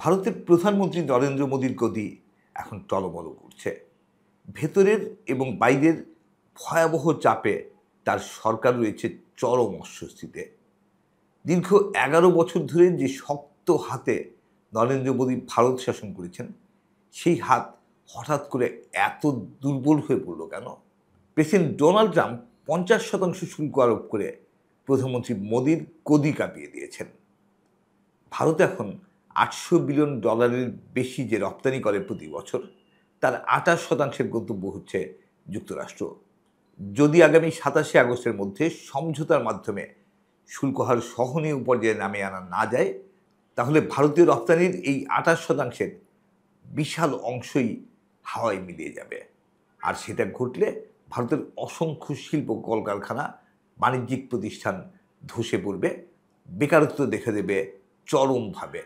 ভারতের প্রধানমন্ত্রী নরেন্দ্র মোদীর গদি এখন টলমল করছে। ভেতরের এবং বাইরের ভয়াবহ চাপে তার সরকার রয়েছে চরম অস্বস্তিতে। দীর্ঘ ১১ বছর ধরে যে শক্ত হাতে নরেন্দ্র মোদী ভারত শাসন করেছেন, সেই হাত হঠাৎ করে এত দুর্বল হয়ে পড়ল কেন? প্রেসিডেন্ট ডোনাল্ড ট্রাম্প ৫০% শুল্ক আরোপ করে প্রধানমন্ত্রী মোদীর গদি কাঁপিয়ে দিয়েছেন। ভারত এখন $৮০০ বিলিয়ন বেশি যে রপ্তানি করে প্রতি বছর, তার ২৮% গন্তব্য হচ্ছে যুক্তরাষ্ট্র। যদি আগামী ২৭শে আগস্টের মধ্যে সমঝোতার মাধ্যমে শুল্ক হার সহনীয় পর্যায়ে নামিয়ে আনা না যায়, তাহলে ভারতীয় রপ্তানির এই ২৮%-এর বিশাল অংশই হাওয়ায় মিলিয়ে যাবে। আর সেটা ঘটলে ভারতের অসংখ্য শিল্প কলকারখানা, বাণিজ্যিক প্রতিষ্ঠান ধসে পড়বে, বেকারত্ব দেখা দেবে চরমভাবে,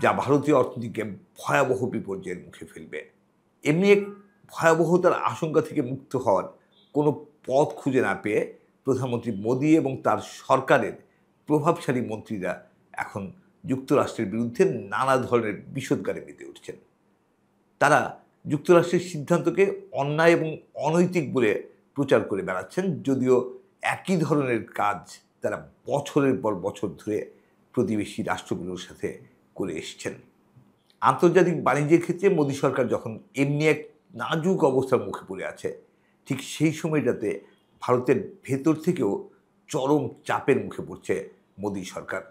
যা ভারতীয় অর্থনীতিকে ভয়াবহ বিপর্যয়ের মুখে ফেলবে। এমনি এক ভয়াবহতার আশঙ্কা থেকে মুক্ত হওয়ার কোনো পথ খুঁজে না পেয়ে প্রধানমন্ত্রী মোদী এবং তার সরকারের প্রভাবশালী মন্ত্রীরা এখন যুক্তরাষ্ট্রের বিরুদ্ধে নানা ধরনের বিষোদগারে মেতে উঠছেন। তারা যুক্তরাষ্ট্রের সিদ্ধান্তকে অন্যায় এবং অনৈতিক বলে প্রচার করে বেড়াচ্ছেন, যদিও একই ধরনের কাজ তারা বছরের পর বছর ধরে প্রতিবেশী রাষ্ট্রগুলোর সাথে করে এসছেন। আন্তর্জাতিক বাণিজ্যের ক্ষেত্রে মোদী সরকার যখন এমনি এক নাজুক অবস্থার মুখে পড়ে আছে, ঠিক সেই সময়টাতে ভারতের ভেতর থেকেও চরম চাপের মুখে পড়ছে মোদী সরকার।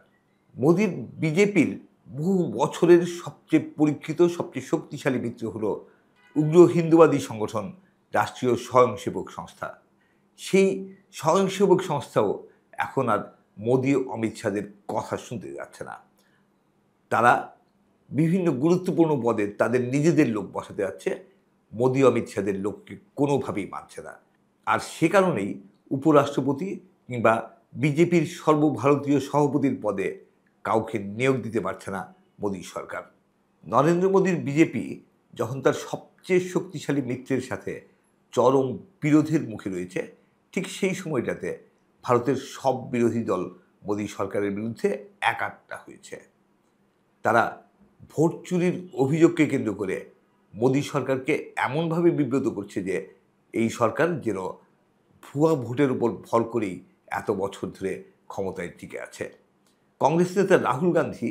মোদীর বিজেপির বহু বছরের সবচেয়ে পরীক্ষিত, সবচেয়ে শক্তিশালী মিত্র হল উগ্র হিন্দুবাদী সংগঠন রাষ্ট্রীয় স্বয়ংসেবক সংস্থা। সেই স্বয়ংসেবক সংস্থাও এখন আর মোদী অমিত শাহের কথা শুনতে যাচ্ছে না। তারা বিভিন্ন গুরুত্বপূর্ণ পদে তাদের নিজেদের লোক বসাতে যাচ্ছে, মোদী অমিত শাহের লোককে কোনোভাবেই মানছে না। আর সে কারণেই উপরাষ্ট্রপতি কিংবা বিজেপির সর্বভারতীয় সভাপতির পদে কাউকে নিয়োগ দিতে পারছে না মোদী সরকার। নরেন্দ্র মোদীর বিজেপি যখন তার সবচেয়ে শক্তিশালী মিত্রের সাথে চরম বিরোধের মুখে রয়েছে, ঠিক সেই সময়টাতে ভারতের সব বিরোধী দল মোদী সরকারের বিরুদ্ধে একাট্টা হয়েছে। তারা ভোট চুরির অভিযোগকে কেন্দ্র করে মোদী সরকারকে এমনভাবে বিব্রত করছে যে এই সরকার যেন ভুয়া ভোটের উপর ভর করেই এত বছর ধরে ক্ষমতায় টিকে আছে। কংগ্রেস নেতা রাহুল গান্ধী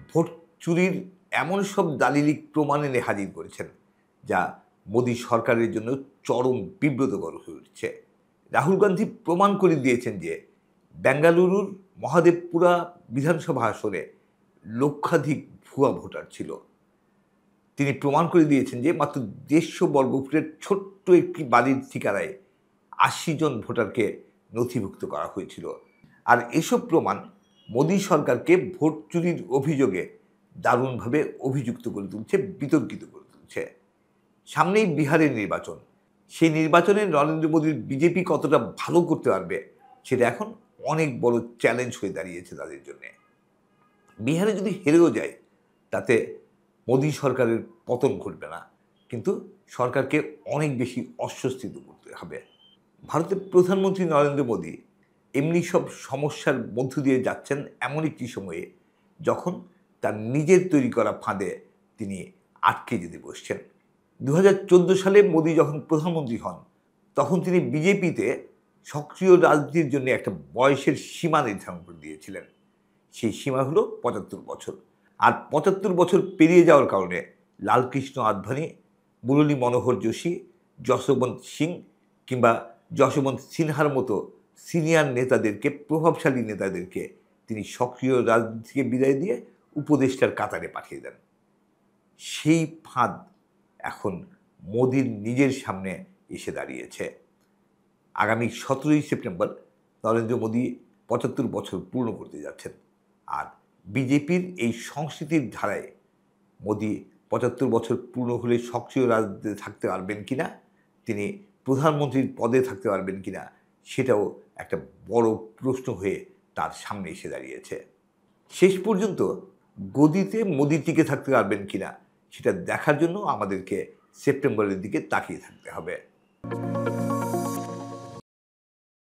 ভোট চুরির এমন সব দালিলিক প্রমাণ এনে হাজির করেছেন, যা মোদী সরকারের জন্য চরম বিব্রতকর হয়ে উঠছে। রাহুল গান্ধী প্রমাণ করে দিয়েছেন যে বেঙ্গালুরুর মহাদেবপুরা বিধানসভা আসনে লক্ষাধিক ভুয়া ভোটার ছিল। তিনি প্রমাণ করে দিয়েছেন যে মাত্র ১৫০ বর্গফুটের ছোট্ট একটি বাড়ির ঠিকানায় ৮০ জন ভোটারকে নথিভুক্ত করা হয়েছিল। আর এসব প্রমাণ মোদী সরকারকে ভোট চুরির অভিযোগে দারুণভাবে অভিযুক্ত করে তুলছে, বিতর্কিত করে তুলছে। সামনেই বিহারের নির্বাচন। সেই নির্বাচনে নরেন্দ্র মোদীর বিজেপি কতটা ভালো করতে পারবে, সেটা এখন অনেক বড় চ্যালেঞ্জ হয়ে দাঁড়িয়েছে তাদের জন্য। বিহারে যদি হেরেও যায়, তাতে মোদী সরকারের পতন ঘটবে না, কিন্তু সরকারকে অনেক বেশি অস্বস্তিতে পড়তে হবে। ভারতের প্রধানমন্ত্রী নরেন্দ্র মোদী এমনি সব সমস্যার মধ্য দিয়ে যাচ্ছেন এমন একটি সময়ে যখন তার নিজের তৈরি করা ফাঁদে তিনি আটকে যেতে বসছেন। ২০১৪ সালে মোদী যখন প্রধানমন্ত্রী হন, তখন তিনি বিজেপিতে সক্রিয় রাজনীতির জন্য একটা বয়সের সীমা নির্ধারণ করে দিয়েছিলেন। সেই সীমা হলো ৭৫ বছর। আর ৭৫ বছর পেরিয়ে যাওয়ার কারণে লালকৃষ্ণ আদভানি, মুরলী মনোহর যোশী, যশবন্ত সিং কিংবা যশবন্ত সিনহার মতো সিনিয়র নেতাদেরকে, প্রভাবশালী নেতাদেরকে তিনি সক্রিয় রাজনীতি থেকে বিদায় দিয়ে উপদেষ্টার কাতারে পাঠিয়ে দেন। সেই ফাঁদ এখন মোদীর নিজের সামনে এসে দাঁড়িয়েছে। আগামী ১৭ই সেপ্টেম্বর নরেন্দ্র মোদী ৭৫ বছর পূর্ণ করতে যাচ্ছেন। আর বিজেপির এই সংস্কৃতির ধারায় মোদী ৭৫ বছর পূর্ণ হলে সক্রিয় রাজনীতিতে থাকতে পারবেন কিনা, তিনি প্রধানমন্ত্রীর পদে থাকতে পারবেন কিনা, সেটাও একটা বড় প্রশ্ন হয়ে তার সামনে এসে দাঁড়িয়েছে। শেষ পর্যন্ত গদিতে মোদী টিকে থাকতে পারবেন কিনা, সেটা দেখার জন্য আমাদেরকে সেপ্টেম্বরের দিকে তাকিয়ে থাকতে হবে।